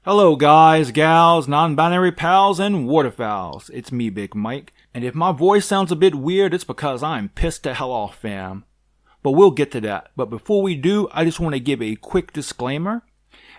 Hello guys, gals, non-binary pals, and waterfowls. It's me, Big Mike, and if my voice sounds a bit weird, it's because I'm pissed the hell off, fam. But we'll get to that. But before we do, I just want to give a quick disclaimer.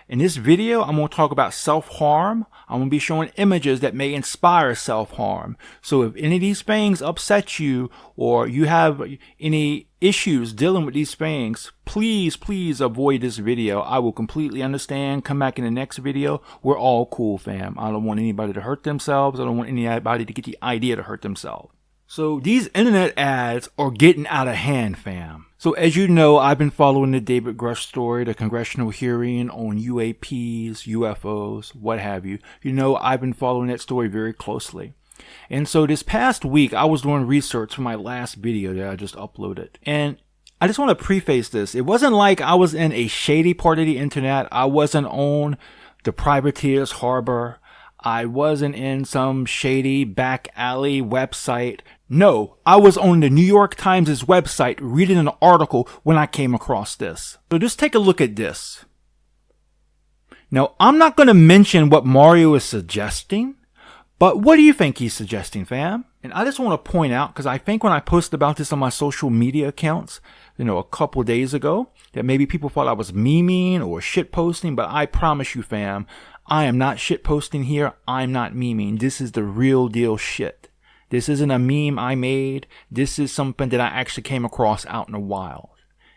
In this video, I'm going to talk about self-harm. I'm going to be showing images that may inspire self-harm. So if any of these things upset you or you have any issues dealing with these things, please avoid this video. I will completely understand. Come back in the next video. We're all cool, fam. I don't want anybody to hurt themselves. I don't want anybody to get the idea to hurt themselves. So these internet ads are getting out of hand, fam. So as you know, I've been following the David Grush story, the congressional hearing on UAPs, UFOs, what have you. You know, I've been following that story very closely. And so this past week, I was doing research for my last video that I just uploaded. And I just want to preface this. It wasn't like I was in a shady part of the internet. I wasn't on the privateer's harbor. I wasn't in some shady back alley website. No, I was on the New York Times' website reading an article when I came across this. So just take a look at this. Now, I'm not going to mention what Mario is suggesting, but what do you think he's suggesting, fam? And I just want to point out, because I think when I posted about this on my social media accounts, a couple days ago, that maybe people thought I was memeing or shitposting, but I promise you, fam, I am not shitposting here. I'm not memeing. This is the real deal shit. This isn't a meme I made. This is something that I actually came across out in the wild.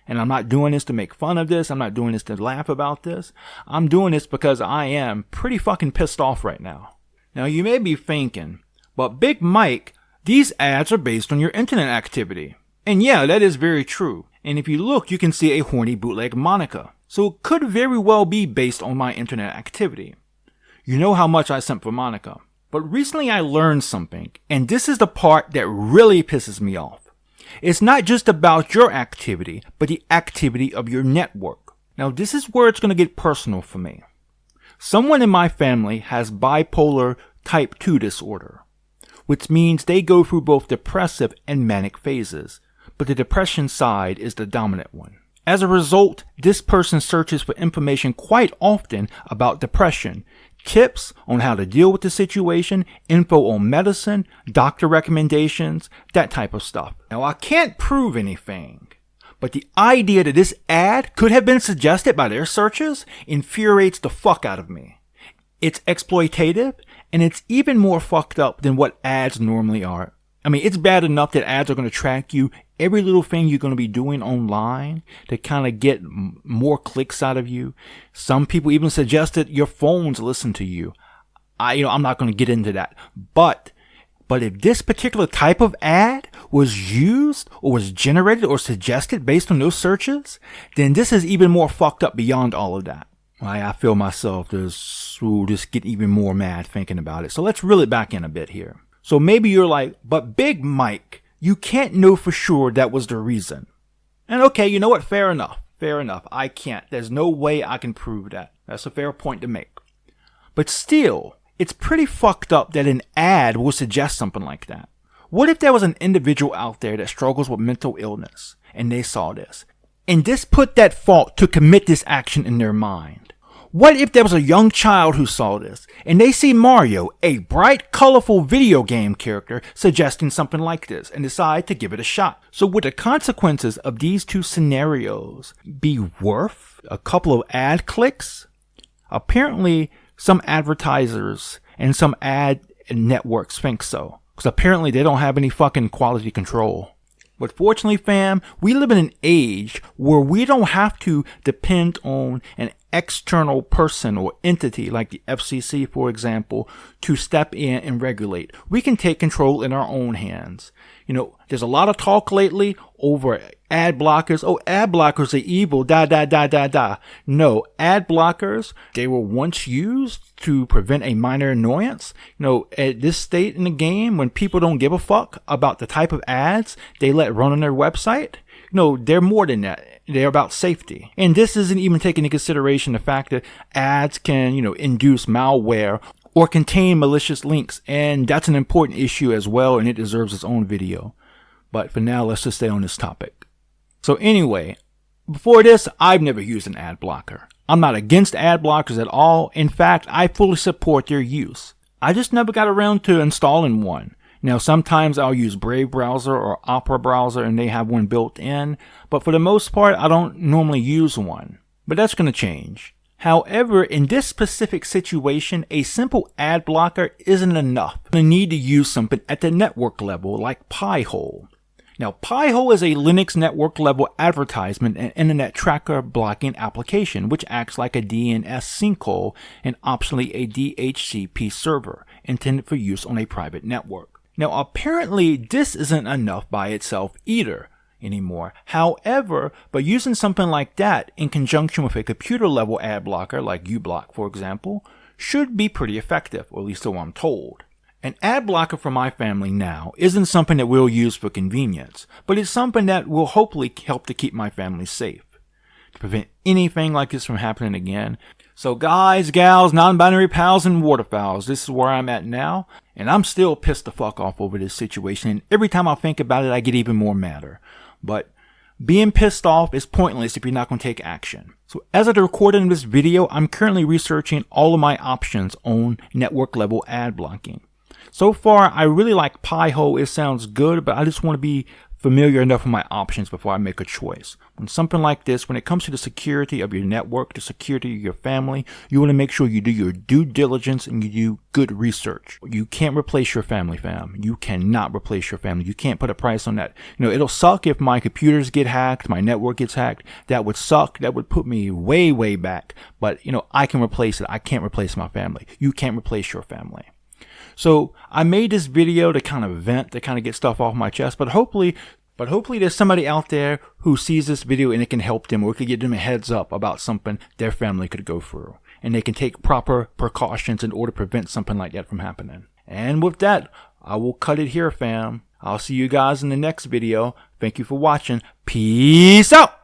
And I'm not doing this to make fun of this. I'm not doing this to laugh about this. I'm doing this because I am pretty fucking pissed off right now. Now you may be thinking, but Big Mike, these ads are based on your internet activity. And yeah, that is very true. And if you look, you can see a horny bootleg Monica. So it could very well be based on my internet activity. You know how much I sent for Monica. But recently I learned something, and this is the part that really pisses me off. It's not just about your activity, but the activity of your network. Now this is where it's going to get personal for me. Someone in my family has bipolar type 2 disorder, which means they go through both depressive and manic phases, but the depression side is the dominant one. As a result, this person searches for information quite often about depression, tips on how to deal with the situation, info on medicine, doctor recommendations, that type of stuff. Now, I can't prove anything, but the idea that this ad could have been suggested by their searches infuriates the fuck out of me. It's exploitative, and it's even more fucked up than what ads normally are. I mean, it's bad enough that ads are going to track you, every little thing you're going to be doing online to kind of get more clicks out of you. Some people even suggested your phones listen to you. I'm not going to get into that. But if this particular type of ad was used or was generated or suggested based on those searches, then this is even more fucked up beyond all of that. I feel myself just get even more mad thinking about it. So let's reel it back in a bit here. So maybe you're like, but Big Mike, you can't know for sure that was the reason. And okay, you know what? Fair enough. I can't. There's no way I can prove that. That's a fair point to make. But still, it's pretty fucked up that an ad will suggest something like that. What if there was an individual out there that struggles with mental illness and they saw this, and this put that thought to commit this action in their mind? What if there was a young child who saw this, and they see Mario, a bright, colorful video game character, suggesting something like this, and decide to give it a shot? So would the consequences of these two scenarios be worth a couple of ad clicks? Apparently, some advertisers and some ad networks think so, because apparently they don't have any fucking quality control. But fortunately, fam, we live in an age where we don't have to depend on an external person or entity like the FCC, for example, to step in and regulate. We can take control in our own hands. There's a lot of talk lately over ad blockers. Oh, ad blockers are evil, No, ad blockers, they were once used to prevent a minor annoyance. At this state in the game, when people don't give a fuck about the type of ads they let run on their website, they're more than that. They're about safety. And this isn't even taking into consideration the fact that ads can, induce malware or contain malicious links. And that's an important issue as well, and it deserves its own video. But for now, let's just stay on this topic. So anyway, Before this, I've never used an ad blocker. I'm not against ad blockers at all. In fact, I fully support their use. I just never got around to installing one. Now, sometimes I'll use Brave browser or Opera browser and they have one built in, but for the most part, I don't normally use one. But that's going to change. However, in this specific situation, a simple ad blocker isn't enough. You need to use something at the network level like Pi-hole. Now, Pi-hole is a Linux network level advertisement and internet tracker blocking application, which acts like a DNS sinkhole and optionally a DHCP server intended for use on a private network. Now, apparently, this isn't enough by itself either anymore. However, by using something like that in conjunction with a computer level ad blocker like uBlock, for example, should be pretty effective, or at least so I'm told. An ad blocker for my family now isn't something that we'll use for convenience, but it's something that will hopefully help to keep my family safe, to prevent anything like this from happening again. So guys, gals, non-binary pals, and waterfowls, this is where I'm at now, and I'm still pissed the fuck off over this situation, and every time I think about it, I get even more madder. But being pissed off is pointless if you're not going to take action. So as I recorded this video, I'm currently researching all of my options on network level ad blocking. So far, I really like Pi-hole. It sounds good, but I just want to be familiar enough with my options before I make a choice. When something like this, when it comes to the security of your network, the security of your family, you want to make sure you do your due diligence and you do good research. You can't replace your family, fam. You cannot replace your family. You can't put a price on that. You know, it'll suck if my computers get hacked, my network gets hacked. That would suck. That would put me way, way back. But, you know, I can replace it. I can't replace my family. You can't replace your family. So I made this video to kind of vent, to kind of get stuff off my chest, but hopefully there's somebody out there who sees this video and it can help them, or it could give them a heads up about something their family could go through, and they can take proper precautions in order to prevent something like that from happening. And with that, I will cut it here, fam. I'll see you guys in the next video. Thank you for watching. Peace out.